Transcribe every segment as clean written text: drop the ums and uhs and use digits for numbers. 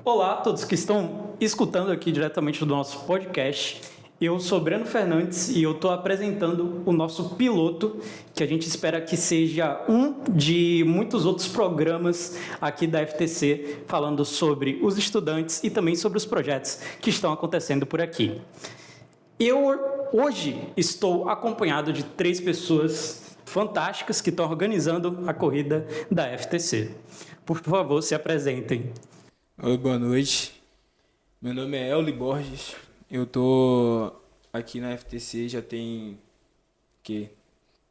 Olá a todos que estão escutando aqui diretamente do nosso podcast. Eu sou Breno Fernandes e eu estou apresentando o nosso piloto, que a gente espera que seja um de muitos outros programas aqui da FTC, falando sobre os estudantes e também sobre os projetos que estão acontecendo por aqui. Eu hoje estou acompanhado de 3 pessoas fantásticas que estão organizando a corrida da FTC. Por favor, se apresentem. Oi, boa noite. Meu nome é Elli Borges. Eu tô aqui na FTC já tem que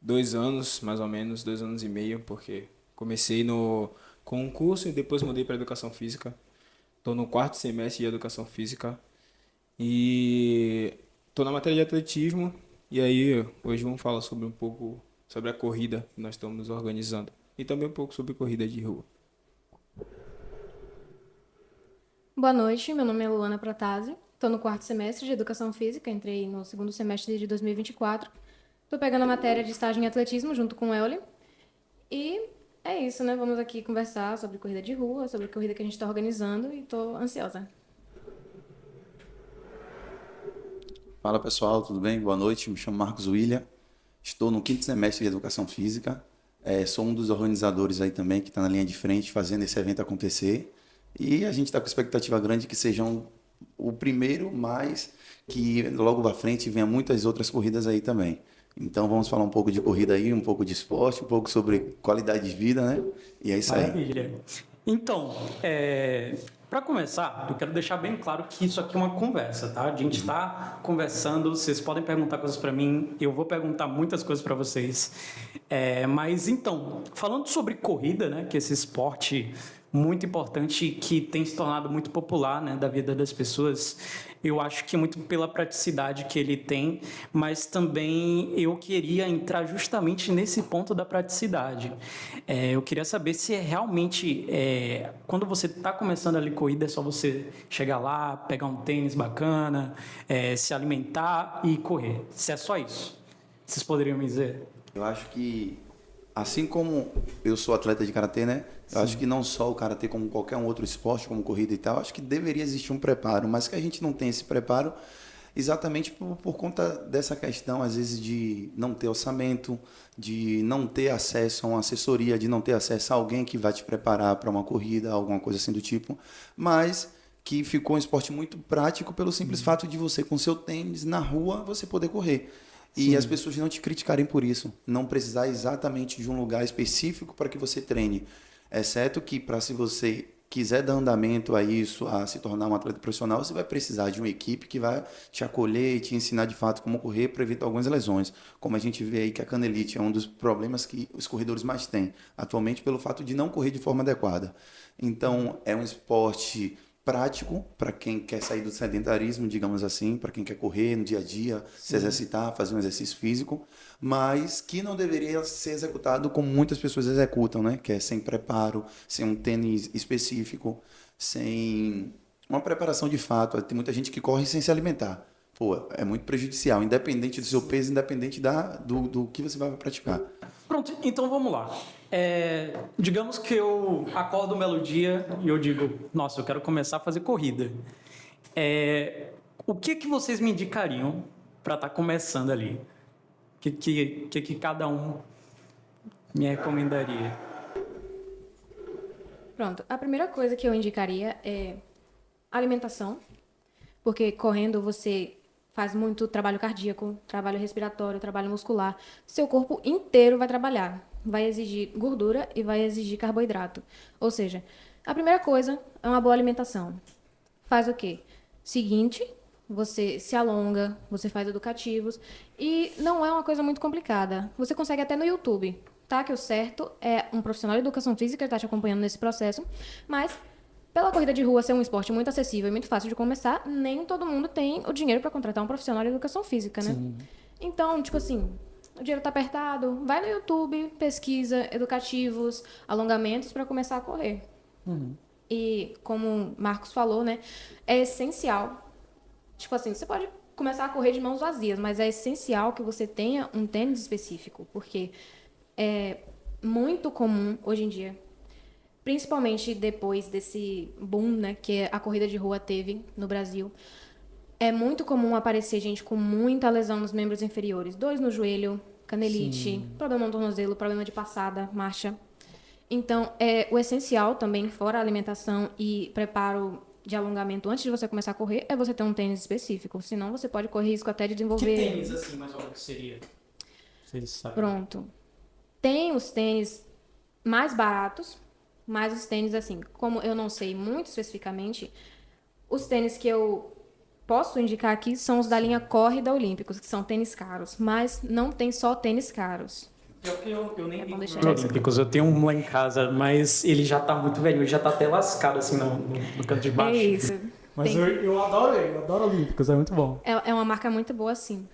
2 anos, mais ou menos, 2 anos e meio, porque comecei com um curso e depois mudei para educação física. Tô no quarto semestre de educação física e tô na matéria de atletismo. E aí hoje vamos falar sobre um pouco sobre a corrida que nós estamos organizando e também um pouco sobre corrida de rua. Boa noite, meu nome é Luana Protasi, estou no quarto semestre de Educação Física, entrei no segundo semestre de 2024. Estou pegando a matéria de estágio em atletismo junto com o Euler. E é isso, né? Vamos aqui conversar sobre corrida de rua, sobre a corrida que a gente está organizando e estou ansiosa. Fala pessoal, tudo bem? Boa noite, me chamo Marcos William, estou no quinto semestre de Educação Física, sou um dos organizadores aí também que está na linha de frente fazendo esse evento acontecer e a gente está com expectativa grande que sejam o primeiro, mas que logo à frente venha muitas outras corridas aí também. Então vamos falar um pouco de corrida aí, um pouco de esporte, um pouco sobre qualidade de vida, né? E é isso aí. Maravilha. Então, para começar, eu quero deixar bem claro que isso aqui é uma conversa, tá? A gente está conversando, vocês podem perguntar coisas para mim, eu vou perguntar muitas coisas para vocês. Mas então, falando sobre corrida, né, que é esse esporte muito importante que tem se tornado muito popular, né, da vida das pessoas, eu acho que muito pela praticidade que ele tem, mas também eu queria entrar justamente nesse ponto da praticidade. Eu queria saber se realmente, quando você está começando ali corrida, é só você chegar lá, pegar um tênis bacana, se alimentar e correr. Se é só isso. Vocês poderiam me dizer? Eu acho que, assim como eu sou atleta de karatê, né? Eu acho que não só o karatê, como qualquer um outro esporte, como corrida e tal, acho que deveria existir um preparo, mas que a gente não tem esse preparo exatamente por conta dessa questão, às vezes, de não ter orçamento, de não ter acesso a uma assessoria, de não ter acesso a alguém que vai te preparar para uma corrida, alguma coisa assim do tipo, mas que ficou um esporte muito prático pelo simples fato de você, com seu tênis na rua, você poder correr. E as pessoas não te criticarem por isso, não precisar exatamente de um lugar específico para que você treine. Exceto que, para se você quiser dar andamento a isso, a se tornar um atleta profissional, você vai precisar de uma equipe que vai te acolher e te ensinar de fato como correr para evitar algumas lesões. Como a gente vê aí que a canelite é um dos problemas que os corredores mais têm, atualmente pelo fato de não correr de forma adequada. Então, é um esporte prático para quem quer sair do sedentarismo, digamos assim, para quem quer correr no dia a dia, se exercitar, fazer um exercício físico, mas que não deveria ser executado como muitas pessoas executam, né? Que é sem preparo, sem um tênis específico, sem uma preparação de fato. Tem muita gente que corre sem se alimentar. Pô, é muito prejudicial, independente do seu peso, independente do que você vai praticar. Pronto, então vamos lá. Digamos que eu acordo um belo dia e eu digo, nossa, eu quero começar a fazer corrida. O que vocês me indicariam para estar começando ali? O que cada um me recomendaria? Pronto, a primeira coisa que eu indicaria é alimentação, porque correndo você faz muito trabalho cardíaco, trabalho respiratório, trabalho muscular. Seu corpo inteiro vai trabalhar. Vai exigir gordura e vai exigir carboidrato. Ou seja, a primeira coisa é uma boa alimentação. Faz o quê? Seguinte, você se alonga, você faz educativos e não é uma coisa muito complicada. Você consegue até no YouTube, tá? Que o certo é um profissional de educação física que está te acompanhando nesse processo, mas pela corrida de rua ser um esporte muito acessível e muito fácil de começar, nem todo mundo tem o dinheiro para contratar um profissional de educação física, né? Sim. Então, tipo assim, o dinheiro tá apertado, vai no YouTube, pesquisa educativos, alongamentos para começar a correr. E como o Marcos falou, né, é essencial. Tipo assim, você pode começar a correr de mãos vazias, mas é essencial que você tenha um tênis específico, porque é muito comum hoje em dia principalmente depois desse boom, né, que a corrida de rua teve no Brasil, é muito comum aparecer gente com muita lesão nos membros inferiores. Dores no joelho, canelite, problema no tornozelo, problema de passada, marcha. Então, o essencial também, fora a alimentação e preparo de alongamento antes de você começar a correr, é você ter um tênis específico. Senão, você pode correr risco até de Que desenvolver... tênis, assim, mais ou menos seria? Vocês sabem. Pronto. Tem os tênis mais baratos, mas os tênis, assim, como eu não sei muito especificamente, os tênis que eu posso indicar aqui são os da linha Corre da Olímpicos, que são tênis caros, mas não tem só tênis caros. Eu nem bom vi deixar os Olímpicos, eu tenho um lá em casa, mas ele já tá muito velho, ele já tá até lascado assim no canto de baixo. É isso. Mas Tem- eu adoro Olímpicos, é muito bom. É uma marca muito boa, sim.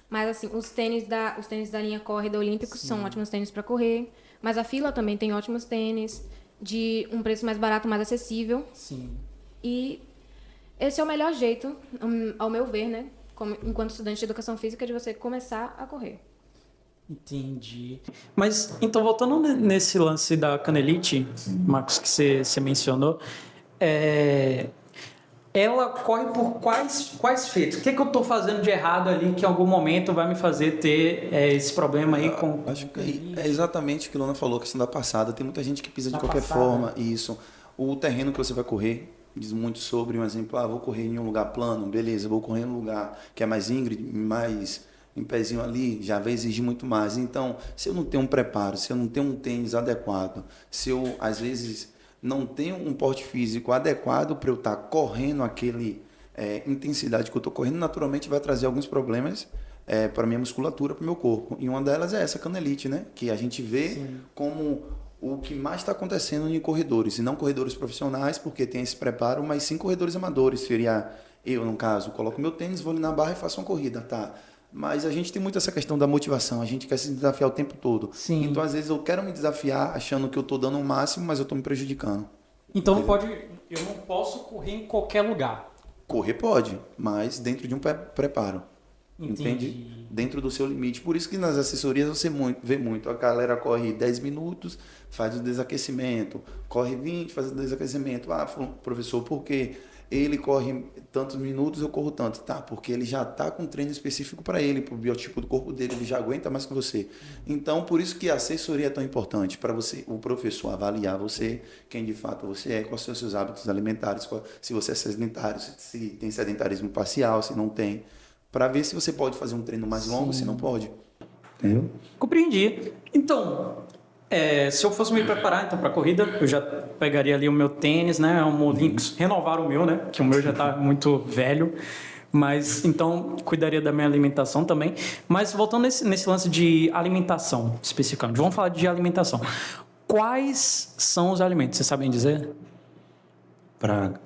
Mas, assim, os tênis da linha Corre da Olímpicos são ótimos tênis para correr, mas a Fila também tem ótimos tênis, de um preço mais barato, mais acessível. Sim. E esse é o melhor jeito, ao meu ver, né? Enquanto estudante de educação física, de você começar a correr. Entendi. Mas, então, voltando nesse lance da canelite, Marcos, que você mencionou, ela corre por quais feitos? O que eu tô fazendo de errado ali que em algum momento vai me fazer ter esse problema aí com... Acho que é exatamente o que a Lona falou, a questão da passada. Tem muita gente que pisa de Da qualquer passada. forma, isso. O terreno que você vai correr diz muito sobre, um exemplo, vou correr em um lugar plano, beleza, vou correr em um lugar que é mais íngreme, mais em pezinho ali, já vai exigir muito mais. Então, se eu não tenho um preparo, se eu não tenho um tênis adequado, se eu, às vezes, não tenho um porte físico adequado para eu estar correndo aquele intensidade que eu estou correndo, naturalmente vai trazer alguns problemas para minha musculatura, para o meu corpo. E uma delas é essa canelite, né? Que a gente vê como o que mais está acontecendo em corredores, e não corredores profissionais, porque tem esse preparo, mas sim corredores amadores. Seria eu, no caso, coloco meu tênis, vou ali na barra e faço uma corrida, tá? Mas a gente tem muito essa questão da motivação, a gente quer se desafiar o tempo todo. Sim. Então, às vezes, eu quero me desafiar achando que eu estou dando o máximo, mas eu estou me prejudicando. Então eu não posso correr em qualquer lugar. Correr pode, mas dentro de um preparo. Entendi. Entende? Dentro do seu limite. Por isso que nas assessorias você vê muito. A galera corre 10 minutos, faz o desaquecimento. Corre 20, faz o desaquecimento. Professor, por quê? Ele corre tantos minutos, eu corro tanto. Tá, porque ele já está com um treino específico para ele, para o biotipo do corpo dele, ele já aguenta mais que você. Então, por isso que a assessoria é tão importante, para você, o professor avaliar você, quem de fato você é, quais são os seus hábitos alimentares, se você é sedentário, se tem sedentarismo parcial, se não tem, para ver se você pode fazer um treino mais longo, se não pode. Entendeu? Compreendi. Então, se eu fosse me preparar então para a corrida, eu já pegaria ali o meu tênis, né, um Olímpicos, renovar o meu, né, que o meu já está muito velho, mas então cuidaria da minha alimentação também. Mas voltando nesse lance de alimentação, especificamente, vamos falar de alimentação. Quais são os alimentos? Vocês sabem dizer? Para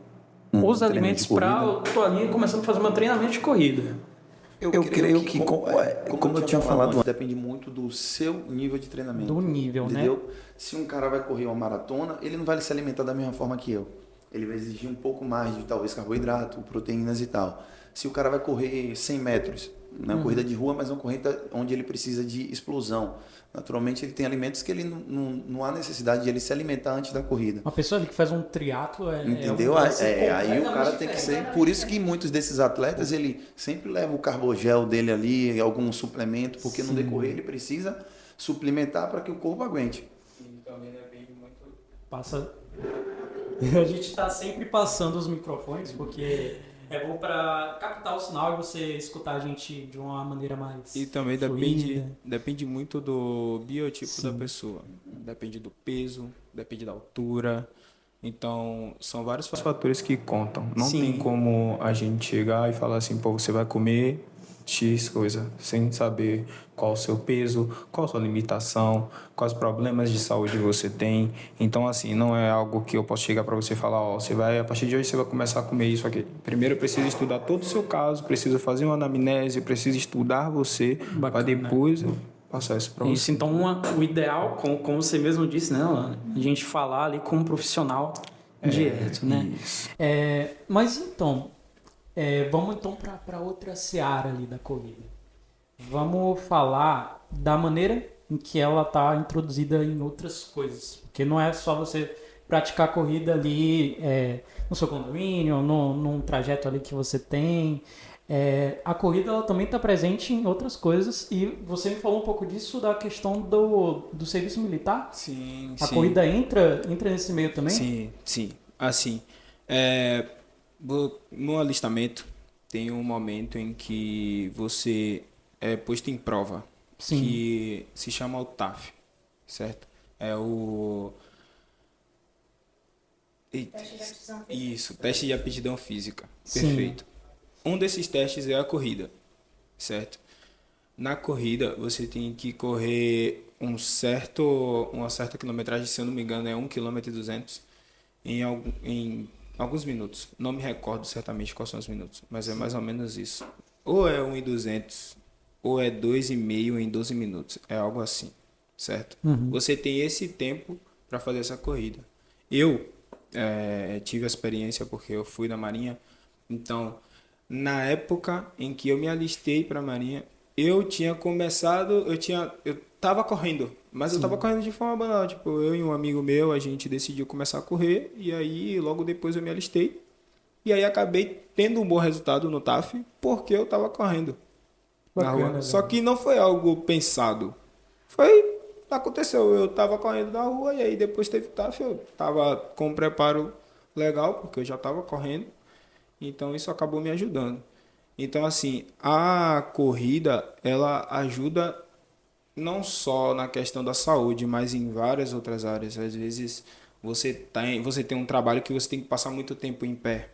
Os alimentos para eu tô ali começando a fazer meu treinamento de corrida. Eu creio que, como eu tinha falado antes, depende muito do seu nível de treinamento. Do nível, entendeu? né? Se um cara vai correr uma maratona, ele não vai se alimentar da mesma forma que eu. Ele vai exigir um pouco mais de talvez carboidrato, proteínas e tal. Se o cara vai correr 100 metros, não é uma corrida de rua, mas uma corrida onde ele precisa de explosão. Naturalmente, ele tem alimentos que ele não há necessidade de ele se alimentar antes da corrida. Uma pessoa ali que faz um triatlo Entendeu? Aí o cara tem que ser. Por isso que muitos desses atletas, ele sempre leva o carbogel dele ali, algum suplemento, porque no decorrer ele precisa suplementar para que o corpo aguente. Passa. A gente está sempre passando os microfones porque é bom para captar o sinal e você escutar a gente de uma maneira mais. E também fluida. depende muito do biotipo da pessoa. Depende do peso, depende da altura. Então, são vários fatores que contam. Não Sim. tem como a gente chegar e falar assim, pô, você vai comer X coisa, sem saber qual o seu peso, qual a sua limitação, quais problemas de saúde você tem. Então, assim, não é algo que eu posso chegar para você e falar, você vai, a partir de hoje você vai começar a comer isso aqui. Primeiro eu preciso estudar todo o seu caso, preciso fazer uma anamnese, preciso estudar você, para depois eu passar isso para você. Isso, então o ideal, como você mesmo disse, né, Alan, a gente falar ali com um profissional direto, né? Isso. Mas então, vamos então para outra seara ali da corrida. Vamos falar da maneira em que ela está introduzida em outras coisas. Porque não é só você praticar corrida ali no seu condomínio, num trajeto ali que você tem. A corrida ela também está presente em outras coisas e você me falou um pouco disso da questão do serviço militar. Sim, A corrida entra nesse meio também? Sim. Assim, no alistamento tem um momento em que você é posto em prova, Sim. que se chama o TAF, certo? É o... Isso, teste de aptidão física. Sim. Perfeito. Um desses testes é a corrida, certo? Na corrida, você tem que correr uma certa quilometragem, se eu não me engano, é 1,2 km em alguns minutos. Não me recordo certamente quais são os minutos, mas é mais ou menos isso. Ou é 1,2 ou é 2,5 em 12 minutos. É algo assim, certo? Você tem esse tempo para fazer essa corrida. Eu tive a experiência porque eu fui da Marinha, então... Na época em que eu me alistei para a Marinha, eu tava correndo, mas eu tava correndo de forma banal, tipo, eu e um amigo meu, a gente decidiu começar a correr e aí logo depois eu me alistei e aí acabei tendo um bom resultado no TAF porque eu tava correndo na Bacana, rua. Só que não foi algo pensado. Aconteceu, eu tava correndo na rua e aí depois teve TAF, eu tava com um preparo legal porque eu já tava correndo. Então, isso acabou me ajudando. Então, assim, a corrida, ela ajuda não só na questão da saúde, mas em várias outras áreas. Às vezes, você tem um trabalho que você tem que passar muito tempo em pé,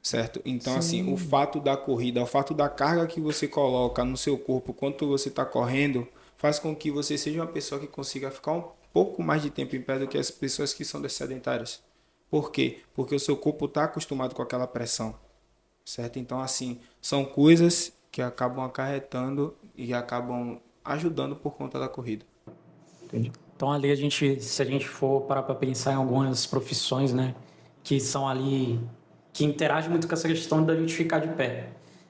certo? Então, assim, o fato da corrida, o fato da carga que você coloca no seu corpo quando você está correndo, faz com que você seja uma pessoa que consiga ficar um pouco mais de tempo em pé do que as pessoas que são sedentárias. Por quê? Porque o seu corpo está acostumado com aquela pressão, certo? Então, assim, são coisas que acabam acarretando e acabam ajudando por conta da corrida. Entendi. Então, ali, se a gente for parar para pensar em algumas profissões, né, que são ali, que interagem muito com essa questão da gente ficar de pé.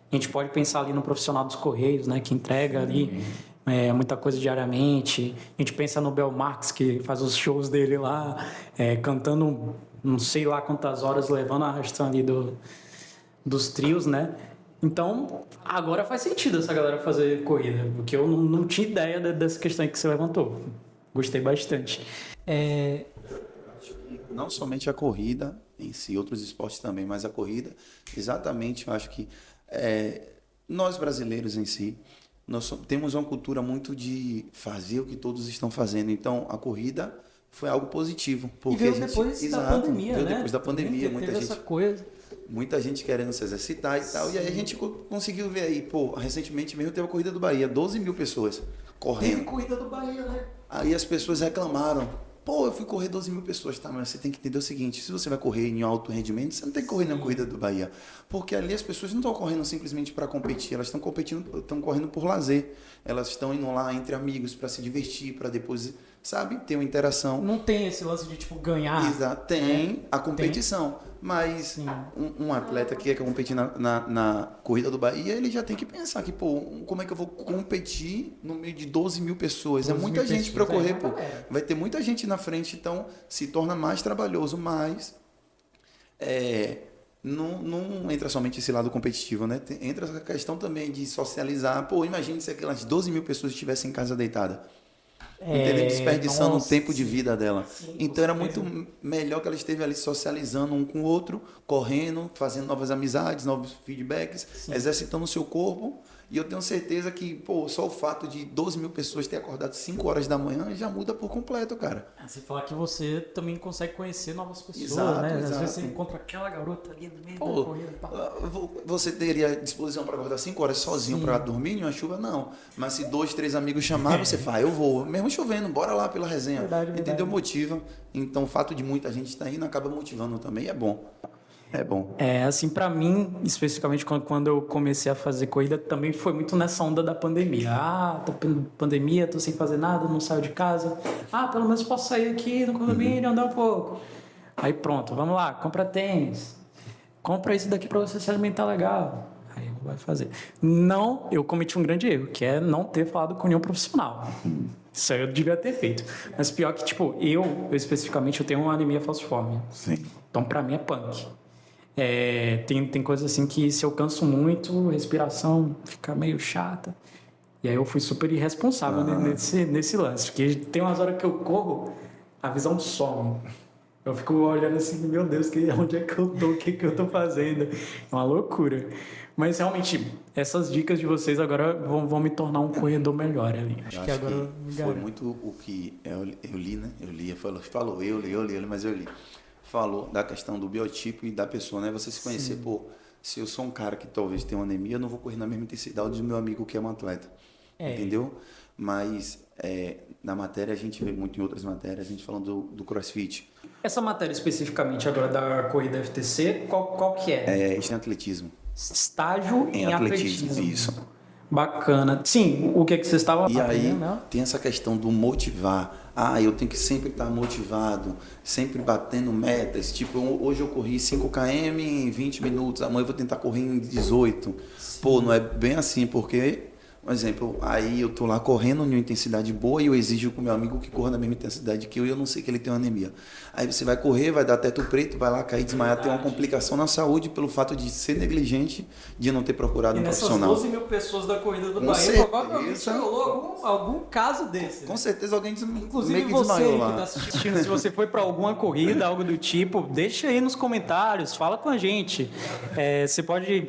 A gente pode pensar ali no profissional dos Correios, né, que entrega ali muita coisa diariamente. A gente pensa no Belmarx, que faz os shows dele lá, cantando não sei lá quantas horas, levando a arrastão ali dos trios, né? Então, agora faz sentido essa galera fazer corrida, porque eu não tinha ideia dessa questão que você levantou. Gostei bastante. Não somente a corrida em si, outros esportes também, mas a corrida, exatamente, eu acho que nós brasileiros em si, nós temos uma cultura muito de fazer o que todos estão fazendo. Então, a corrida foi algo positivo. Porque e veio depois da pandemia, né? Depois da pandemia, muita gente querendo se exercitar e tal. E aí a gente conseguiu ver aí, recentemente mesmo teve a Corrida do Bahia, 12 mil pessoas correndo. Teve Corrida do Bahia, né? Aí as pessoas reclamaram. Eu fui correr 12 mil pessoas, tá? Mas você tem que entender o seguinte, se você vai correr em alto rendimento, você não tem que correr na Corrida do Bahia. Porque ali as pessoas não estão correndo simplesmente para competir, elas estão correndo por lazer. Elas estão indo lá entre amigos para se divertir, para depois, sabe, ter uma interação. Não tem esse lance de, ganhar. Exato, tem a competição. Mas um atleta que quer competir na Corrida do Bahia, ele já tem que pensar que, como é que eu vou competir no meio de 12 mil pessoas? É muita gente para correr, Vai ter muita gente na frente, então se torna mais trabalhoso, mas não entra somente esse lado competitivo, né? Entra essa questão também de socializar. Imagine se aquelas 12 mil pessoas estivessem em casa deitada. Entendeu? Desperdiçando o tempo de vida dela. Então era muito melhor que ela esteve ali socializando um com o outro, correndo, fazendo novas amizades, novos feedbacks, exercitando o seu corpo. E eu tenho certeza que, só o fato de 12 mil pessoas ter acordado 5 horas da manhã já muda por completo, cara. Você fala que você também consegue conhecer novas pessoas, exato, né? Exato. Às vezes você encontra aquela garota ali no meio da corrida. Você teria disposição para acordar 5 horas sozinho para dormir em uma chuva? Não. Mas se 2, 3 amigos chamaram, você fala, eu vou. Mesmo chovendo, bora lá pela resenha. Verdade. Entendeu? Motiva. Então o fato de muita gente estar indo acaba motivando também. É bom. É bom. Assim, para mim, especificamente quando eu comecei a fazer corrida, também foi muito nessa onda da pandemia. Tô pandemia, tô sem fazer nada, não saio de casa. Pelo menos posso sair aqui no condomínio e andar um pouco. Aí pronto, vamos lá, compra tênis. Compra isso daqui para você se alimentar legal. Aí vai fazer. Não, eu cometi um grande erro, que é não ter falado com nenhum profissional. Isso aí eu devia ter feito. Mas pior que, tipo, eu especificamente, eu tenho uma anemia falciforme. Sim. Então, pra mim é punk. Tem coisas assim que se eu canso muito, respiração fica meio chata. E aí eu fui super irresponsável nesse lance. Porque tem umas horas que eu corro, a visão some. Eu fico olhando assim, meu Deus, onde é que eu tô? O que eu tô fazendo? É uma loucura. Mas realmente, essas dicas de vocês agora vão me tornar um corredor melhor ali. Acho que agora eu me foi garanto. muito o que eu li, né? Eu li, mas eu li. Falou da questão do biotipo e da pessoa, né? Você se conhecer, pô, se eu sou um cara que talvez tenha uma anemia, eu não vou correr na mesma intensidade do meu amigo que é um atleta. Entendeu? Mas na matéria, a gente vê muito em outras matérias, a gente falando do CrossFit. Essa matéria especificamente agora da corrida FTC, qual que é? Isso é atletismo. Estágio em atletismo. Isso. Bacana. Sim, o que vocês estavam E aí aprendendo, né? tem essa questão do motivar. Eu tenho que sempre estar motivado, sempre batendo metas. Tipo, hoje eu corri 5 km em 20 minutos, amanhã eu vou tentar correr em 18. Pô, não é bem assim, porque, por exemplo, aí eu tô lá correndo em uma intensidade boa e eu exijo com meu amigo que corra na mesma intensidade que eu e eu não sei que ele tem uma anemia. Aí você vai correr, vai dar teto preto, vai lá cair, desmaiar, ter uma complicação na saúde pelo fato de ser negligente, de não ter procurado um profissional. 12 mil pessoas da corrida do Com Bahia, certeza. provavelmente rolou algum caso desse. Com certeza alguém Inclusive meio que você desmaiou que lá. está assistindo, se você foi para alguma corrida, algo do tipo, deixa aí nos comentários, fala com a gente. Você pode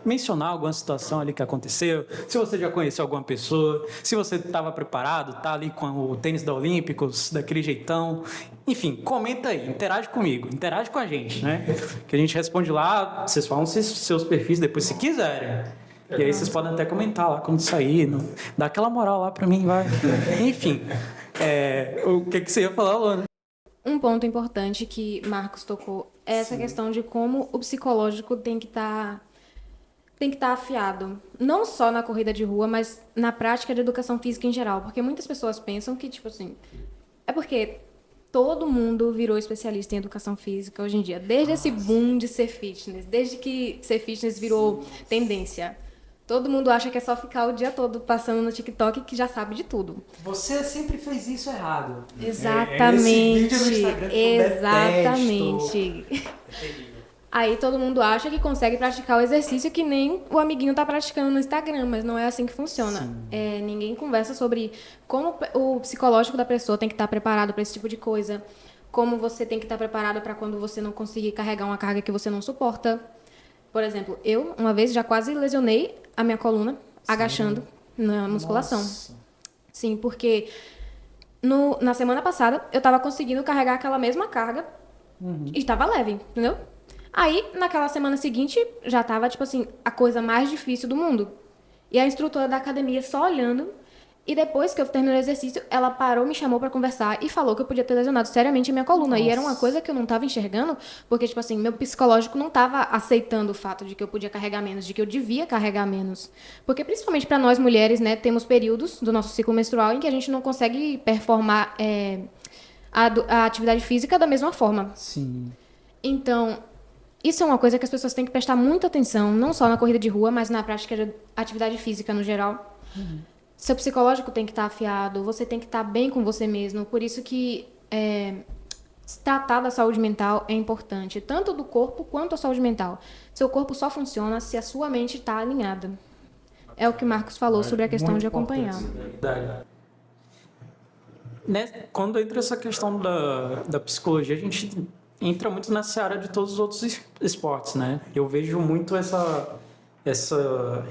mencionar alguma situação ali que aconteceu, se você já conheceu alguma pessoa, se você estava preparado, tá ali com o tênis da Olímpicos, daquele jeitão. Enfim, comenta aí, interage comigo, interage com a gente, né? Que a gente responde lá, vocês falam seus perfis depois, se quiserem. E aí vocês podem até comentar lá quando sair, dá aquela moral lá pra mim, vai. Enfim, o que você ia falar, Luana? Um ponto importante que Marcos tocou é essa questão de como o psicológico tem que estar afiado. Não só na corrida de rua, mas na prática de educação física em geral. Porque muitas pessoas pensam que, tipo assim, é porque todo mundo virou especialista em educação física hoje em dia. Desde esse boom de ser fitness, desde que ser fitness virou tendência. Todo mundo acha que é só ficar o dia todo passando no TikTok que já sabe de tudo. Você sempre fez isso errado. Exatamente. Esse vídeo no Instagram que eu Exatamente. Aí todo mundo acha que consegue praticar o exercício que nem o amiguinho tá praticando no Instagram, mas não é assim que funciona. Ninguém conversa sobre como o psicológico da pessoa tem que estar preparado para esse tipo de coisa, como você tem que estar preparado para quando você não conseguir carregar uma carga que você não suporta. Por exemplo, eu uma vez já quase lesionei a minha coluna agachando na musculação. Nossa. Sim, porque na semana passada eu tava conseguindo carregar aquela mesma carga e tava leve, entendeu? Aí, naquela semana seguinte, já tava, tipo assim, a coisa mais difícil do mundo. E a instrutora da academia só olhando. E depois que eu terminei o exercício, ela parou, me chamou pra conversar e falou que eu podia ter lesionado seriamente a minha coluna. Nossa. E era uma coisa que eu não tava enxergando, porque, tipo assim, meu psicológico não tava aceitando o fato de que eu podia carregar menos, de que eu devia carregar menos. Porque, principalmente pra nós mulheres, né, temos períodos do nosso ciclo menstrual em que a gente não consegue performar a atividade física da mesma forma. Sim. Então, isso é uma coisa que as pessoas têm que prestar muita atenção, não só na corrida de rua, mas na prática de atividade física no geral. Seu psicológico tem que estar afiado, você tem que estar bem com você mesmo. Por isso que tratar da saúde mental é importante, tanto do corpo quanto a saúde mental. Seu corpo só funciona se a sua mente está alinhada. É o que o Marcos falou sobre a questão Muito de acompanhar. Verdade. Né? Quando entra essa questão da psicologia, a gente entra muito nessa área de todos os outros esportes, né? Eu vejo muito essa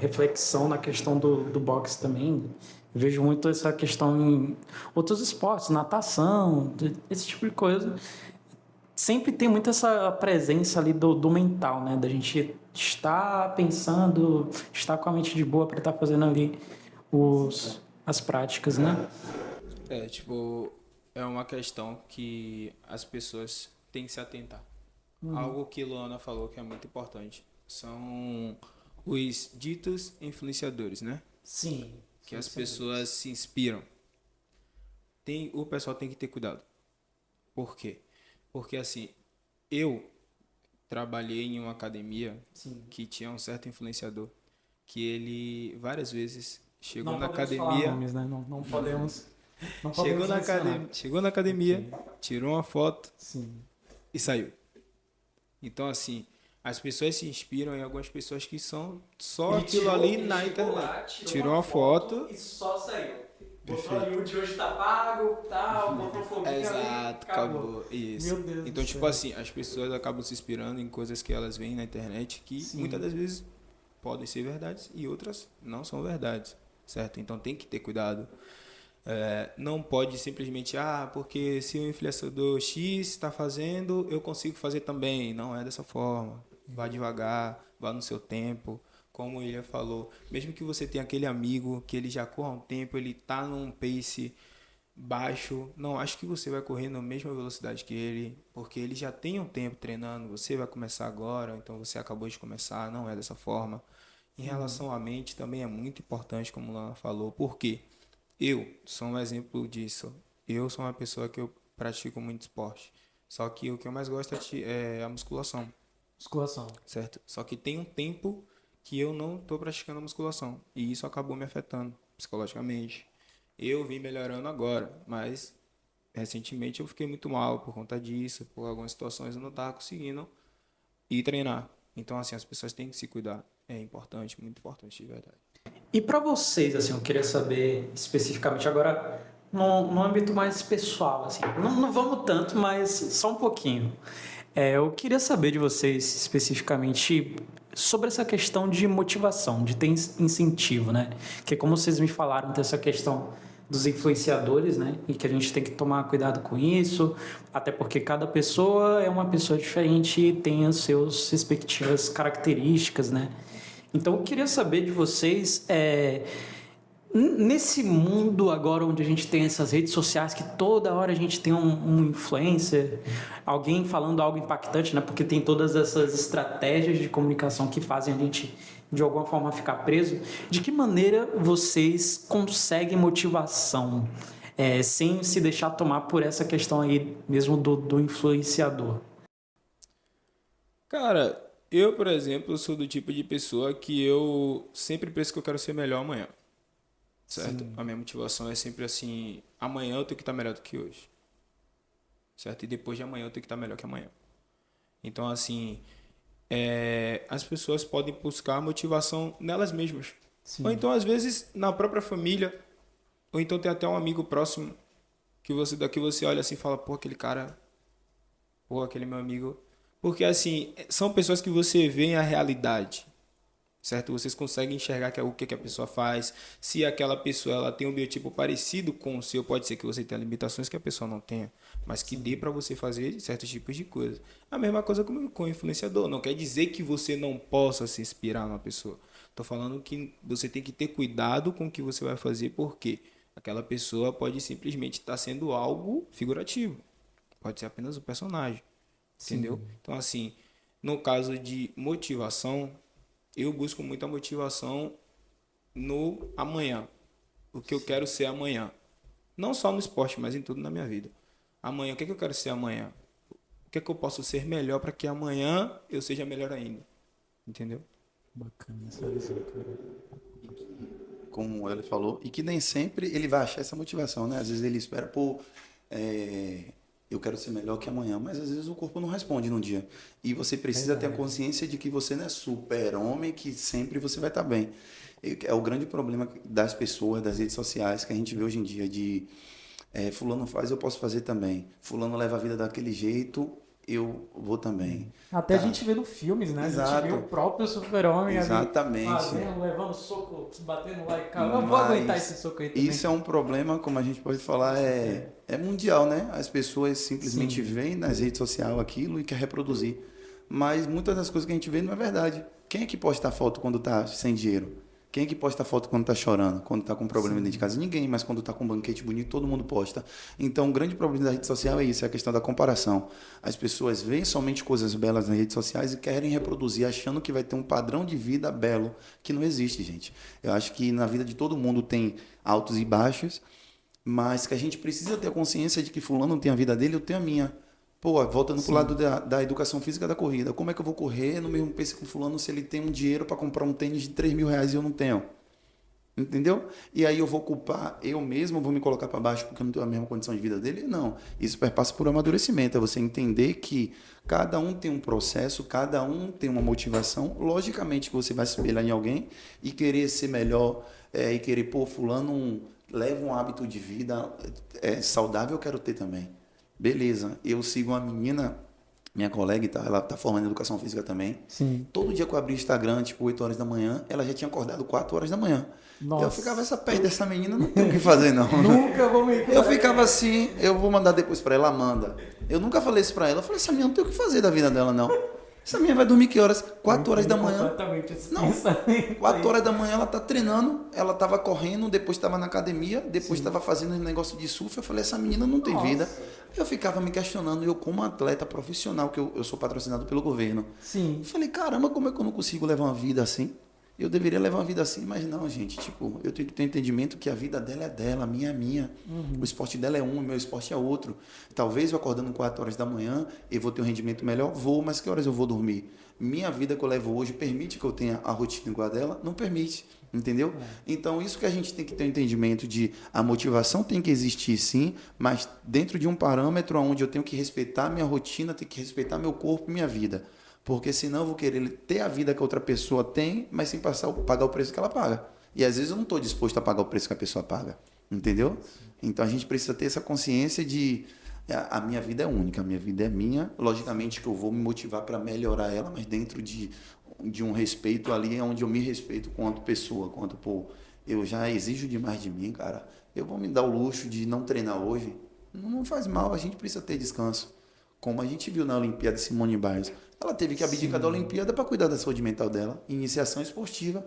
reflexão na questão do boxe também. Eu vejo muito essa questão em outros esportes, natação, esse tipo de coisa. Sempre tem muito essa presença ali do mental, né? Da gente estar pensando, estar com a mente de boa para estar fazendo ali as práticas, né? É uma questão que as pessoas têm que se atentar. Algo que Luana falou que é muito importante. São os ditos influenciadores, né? Sim. Que as pessoas se inspiram. O pessoal tem que ter cuidado. Por quê? Porque assim, eu trabalhei em uma academia que tinha um certo influenciador que ele várias vezes chegou na academia. Falar nomes, né? Não podemos. Não podemos mencionar. Chegou na academia, tirou uma foto Sim. e saiu. Então, assim, as pessoas se inspiram em algumas pessoas que são só aquilo ali na internet. Tirou uma foto e só saiu. Botou ali, o de hoje tá pago, tal, botou foguinho Exato, acabou. Isso. Meu Deus Então, do tipo céu. assim, as pessoas acabam se inspirando em coisas que elas veem na internet que Sim. muitas das vezes podem ser verdades e outras não são verdades, certo? Então tem que ter cuidado. Não pode simplesmente, porque se o influenciador X está fazendo, eu consigo fazer também. Não é dessa forma. Vá devagar, vá no seu tempo. Como o William falou, mesmo que você tenha aquele amigo que ele já corra um tempo, ele tá num pace baixo, não acho que você vai correr na mesma velocidade que ele, porque ele já tem um tempo treinando, você vai começar agora, então você acabou de começar, não é dessa forma. Em relação à mente também é muito importante, como o Lana falou, porque eu sou um exemplo disso. Eu sou uma pessoa que eu pratico muito esporte, só que o que eu mais gosto é a musculação. Musculação. Certo? Só que tem um tempo que eu não estou praticando a musculação. E isso acabou me afetando psicologicamente. Eu vim melhorando agora, mas recentemente eu fiquei muito mal por conta disso, por algumas situações eu não estava conseguindo ir treinar. Então, assim, as pessoas têm que se cuidar. É importante, muito importante, de verdade. E para vocês, assim, eu queria saber especificamente agora, no âmbito mais pessoal, assim, não vamos tanto, mas só um pouquinho. Eu queria saber de vocês especificamente sobre essa questão de motivação, de ter incentivo, né? Que como vocês me falaram, tem essa questão dos influenciadores, né? E que a gente tem que tomar cuidado com isso, até porque cada pessoa é uma pessoa diferente e tem as suas respectivas características, né? Então eu queria saber de vocês, nesse mundo agora onde a gente tem essas redes sociais que toda hora a gente tem um influencer, alguém falando algo impactante, né? Porque tem todas essas estratégias de comunicação que fazem a gente de alguma forma ficar preso. De que maneira vocês conseguem motivação sem se deixar tomar por essa questão aí mesmo do influenciador? Cara, eu, por exemplo, sou do tipo de pessoa que eu sempre penso que eu quero ser melhor amanhã. Certo? A minha motivação é sempre assim, amanhã eu tenho que estar melhor do que hoje. Certo? E depois de amanhã eu tenho que estar melhor que amanhã. Então, assim, as pessoas podem buscar motivação nelas mesmas. Sim. Ou então, às vezes, na própria família. Ou então tem até um amigo próximo que você olha assim e fala, pô, aquele cara, pô, aquele meu amigo. Porque, assim, são pessoas que você vê a realidade. Certo? Vocês conseguem enxergar o que a pessoa faz. Se aquela pessoa ela tem um biotipo parecido com o seu, pode ser que você tenha limitações que a pessoa não tenha, mas que dê para você fazer certos tipos de coisas. A mesma coisa com o influenciador. Não quer dizer que você não possa se inspirar numa pessoa. Estou falando que você tem que ter cuidado com o que você vai fazer, porque aquela pessoa pode simplesmente estar sendo algo figurativo. Pode ser apenas um personagem. Entendeu? Então, assim, no caso de motivação, eu busco muita motivação no amanhã. O que eu quero ser amanhã. Não só no esporte, mas em tudo na minha vida. Amanhã, o que eu quero ser amanhã? O que eu posso ser melhor para que amanhã eu seja melhor ainda? Entendeu? Bacana essa visão, cara. Como ele falou, e que nem sempre ele vai achar essa motivação, né? Às vezes ele espera, eu quero ser melhor que amanhã, mas às vezes o corpo não responde no dia. E você precisa ter a consciência de que você não é super-homem, que sempre você vai estar bem. É o grande problema das pessoas, das redes sociais, que a gente vê hoje em dia, de fulano faz, eu posso fazer também. Fulano leva a vida daquele jeito, eu vou também. Até a gente vê no filmes, né? Exato. A gente vê o próprio super-homem ali Exatamente. fazendo, levando soco, batendo lá e cara, não vou aguentar esse soco aí também. Isso é um problema, como a gente pode falar, é mundial, né? As pessoas simplesmente veem nas redes sociais aquilo e quer reproduzir. Mas muitas das coisas que a gente vê não é verdade. Quem é que posta foto quando tá sem dinheiro? Quem é que posta foto quando tá chorando? Quando tá com problema dentro de casa? Ninguém, mas quando tá com um banquete bonito, todo mundo posta. Então, o grande problema da rede social é isso, é a questão da comparação. As pessoas veem somente coisas belas nas redes sociais e querem reproduzir, achando que vai ter um padrão de vida belo, que não existe, gente. Eu acho que na vida de todo mundo tem altos e baixos, mas que a gente precisa ter a consciência de que fulano tem a vida dele, eu tenho a minha. Pô, voltando pro lado da educação física da corrida. Como é que eu vou correr no mesmo pace com fulano se ele tem um dinheiro para comprar um tênis de R$3.000 e eu não tenho? Entendeu? E aí eu vou culpar eu mesmo, vou me colocar para baixo porque eu não tenho a mesma condição de vida dele? Não. Isso perpassa por amadurecimento. É você entender que cada um tem um processo, cada um tem uma motivação. Logicamente que você vai se espelhar em alguém e querer ser melhor, e querer, pô, fulano leva um hábito de vida saudável, eu quero ter também. Beleza. Eu sigo uma menina, minha colega, ela tá formando em educação física também. Sim. Todo dia que eu abri o Instagram, tipo 8 horas da manhã, ela já tinha acordado 4 horas da manhã. Nossa. Eu ficava, essa perto dessa menina, não tem o que fazer, não. Nunca vou me... Eu ficava assim, eu vou mandar depois pra ela, manda. Eu nunca falei isso pra ela. Eu falei, essa menina não tem o que fazer da vida dela, não. Essa menina vai dormir que horas? 4 horas da manhã. Completamente esse Não, pensamento 4 horas da manhã ela tá treinando, ela tava correndo, depois tava na academia, depois tava fazendo um negócio de surf. Eu falei, essa menina não tem vida. Eu ficava me questionando, eu como atleta profissional, que eu sou patrocinado pelo governo. Sim. Eu falei, caramba, como é que eu não consigo levar uma vida assim? Eu deveria levar uma vida assim, mas não, gente. Tipo, eu tenho que ter entendimento que a vida dela é dela, a minha é minha. O esporte dela é um, o meu esporte é outro. Talvez eu acordando 4 horas da manhã, eu vou ter um rendimento melhor, vou, mas que horas eu vou dormir? Minha vida que eu levo hoje permite que eu tenha a rotina igual a dela? Não permite, entendeu? Então, isso que a gente tem que ter um entendimento de a motivação tem que existir sim, mas dentro de um parâmetro onde eu tenho que respeitar minha rotina, tenho que respeitar meu corpo e minha vida. Porque senão eu vou querer ter a vida que a outra pessoa tem, mas sem pagar o preço que ela paga. E às vezes eu não estou disposto a pagar o preço que a pessoa paga. Entendeu? Então a gente precisa ter essa consciência de a minha vida é única, a minha vida é minha. Logicamente que eu vou me motivar para melhorar ela, mas dentro de um respeito ali, onde eu me respeito quanto pessoa, quanto, pô, eu já exijo demais de mim, cara. Eu vou me dar o luxo de não treinar hoje. Não faz mal, a gente precisa ter descanso. Como a gente viu na Olimpíada Simone Biles. Ela teve que abdicar da Olimpíada para cuidar da saúde mental dela. Iniciação esportiva.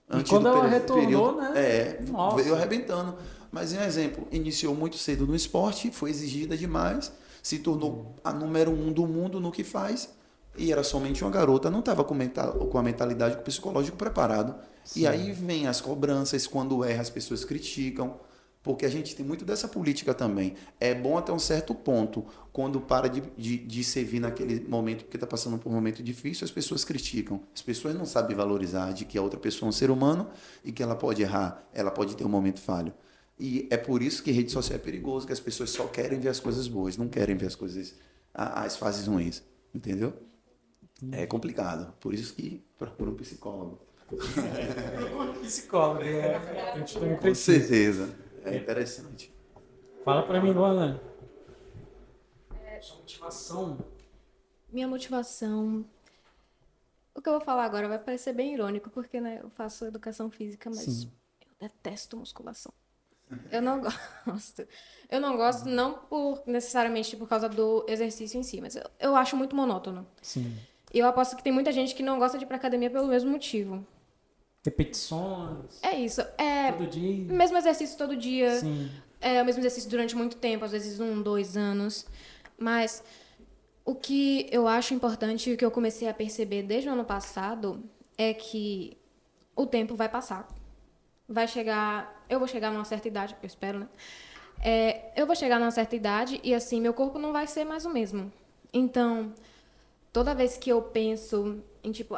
E quando ela retornou, né? Veio arrebentando. Mas, um exemplo, iniciou muito cedo no esporte, foi exigida demais, se tornou a número 1 do mundo no que faz, e era somente uma garota, não estava com a mentalidade, com o psicológico preparado. Sim. E aí vem as cobranças, quando erra as pessoas criticam, porque a gente tem muito dessa política também. É bom até um certo ponto, quando para de servir naquele momento, porque está passando por um momento difícil, as pessoas criticam. As pessoas não sabem valorizar de que a outra pessoa é um ser humano e que ela pode errar, ela pode ter um momento falho. E é por isso que rede social é perigoso, que as pessoas só querem ver as coisas boas, não querem ver as coisas, as fases ruins, entendeu? É complicado, por isso que procura um psicólogo. Procura um psicólogo, a gente também Com precisa. certeza, é interessante. Fala pra mim, Luana. Sua motivação? Minha motivação... O que eu vou falar agora vai parecer bem irônico, porque né, eu faço educação física, mas Sim. eu detesto musculação. Eu não gosto. Eu não gosto não por necessariamente por causa do exercício em si, mas eu acho muito monótono. Sim. E eu aposto que tem muita gente que não gosta de ir pra academia pelo mesmo motivo. Repetições. É isso. Todo dia. Mesmo exercício todo dia. Sim. É o mesmo exercício durante muito tempo, às vezes 1, 2 anos. Mas o que eu acho importante e o que eu comecei a perceber desde o ano passado é que o tempo vai passar. Vai chegar... Eu vou chegar numa certa idade, eu espero, né? Eu vou chegar numa certa idade e, assim, meu corpo não vai ser mais o mesmo. Então, toda vez que eu penso em, tipo,